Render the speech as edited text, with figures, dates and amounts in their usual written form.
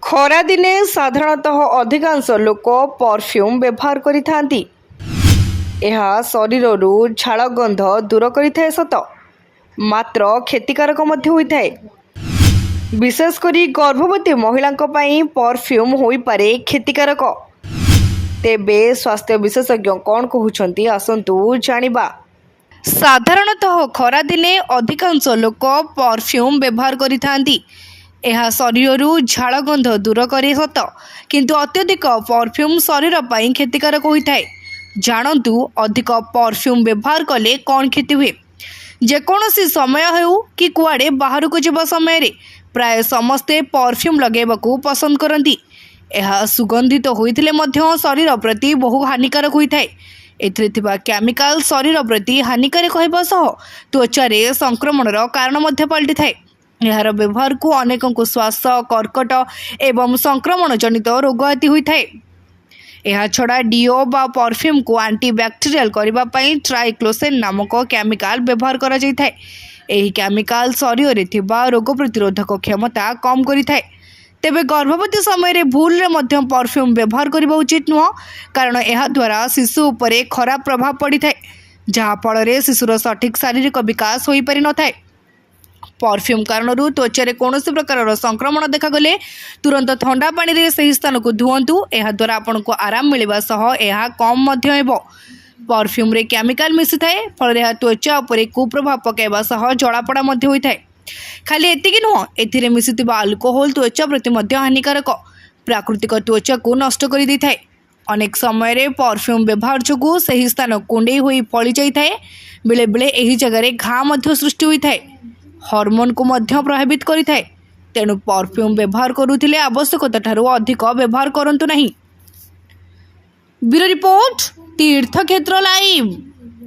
खरा दिने साधारणतः अधिकांश लोक परफ्यूम व्यवहार करिथांती। यह शरीररू झाल गंध दूर करिथाए सत, मात्र क्षतिकारक मध्य होइथाए। विशेषकर गर्भवती महिलांक पई परफ्यूम होई पारे क्षतिकारक। तेबे स्वास्थ्य विशेषज्ञ कौन कहउछंती आसंतु जानिबा। साधारणतः खरा दिने अधिकांश लोक परफ्यूम व्यवहार करिथांती। यह शरीररू झाल गंध दूर करे सत, किंतु अत्यधिक परफ्यूम शरीर पई क्षतिकारक होइथाए। जानतु अधिक परफ्यूम व्यवहार कले कौन क्षति हुए। जेकोसी समय हेउ कि कुआडे बाहर को जीवा समय रे प्राय समस्ते परफ्यूम लगेबाकू पसंद करती। यह सुगंधित होइथिले मध्य शरीर प्रति बहु हानिकारक होइथाए। एथिरे थिबा केमिकल शरीर प्रति हानिकारक होइबा सह त्वचारे संक्रमणर कारण मध्य पलटि थाए। यार व्यवहार को अनेकों श्वास कर्कट एवं संक्रमण जनित रोग आदि होइथाए। यह छड़ा डीओ बा परफ्यूम को एंटीबैक्टेरियल करबा पई ट्राइक्लोसेन नामक केमिकल व्यवहार करा जाइथाए। एही केमिकल शरीर रे थिबा रोग प्रतिरोधक क्षमता कम करिथाए। तेबे गर्भवती समय रे भूल रे मध्यम परफ्यूम व्यवहार करबा उचित नुह, कारण यह द्वारा शिशु उपरे खराब प्रभाव पड़ी थाए, जहा फल रे शिशुर सठिक शारीरिक विकास होई पारि न थाए। परफ्यूम कारण त्वचारे कौन प्रकार संक्रमण देखागले तुरंत ठंडा पानी रे सही स्थान को धुवंतु। यह द्वारा आपन को आराम मिलवा सह यह कम मध्य हेबो। परफ्यूम रे केमिकल मिसी थाए, फल यह त्वचा उपरे कुप्रभाव पकाइबा सह जलापड़ा मध्य होइथाए। खाली एतिकी नुह, एथिरे मिसिथिबा अल्कोहोल त्वचा प्रति मध्य हानिकारक, प्राकृतिक त्वचा को नष्ट करि दैथाए। अनेक समय रे परफ्यूम व्यवहार जोगु सही स्थान कुंडे होई फଳି जाइथाए। बेले बेले एही जगह रे घा मध्य सृष्टि होइथाए। हार्मोन को मध्य प्रभावित करिथाए। तेणु परफ्यूम व्यवहार करुथिले आवश्यकता ठारू अधिक व्यवहार करंतु नहीं। ब्यूरो रिपोर्ट, तीर्थक्षेत्र लाइव।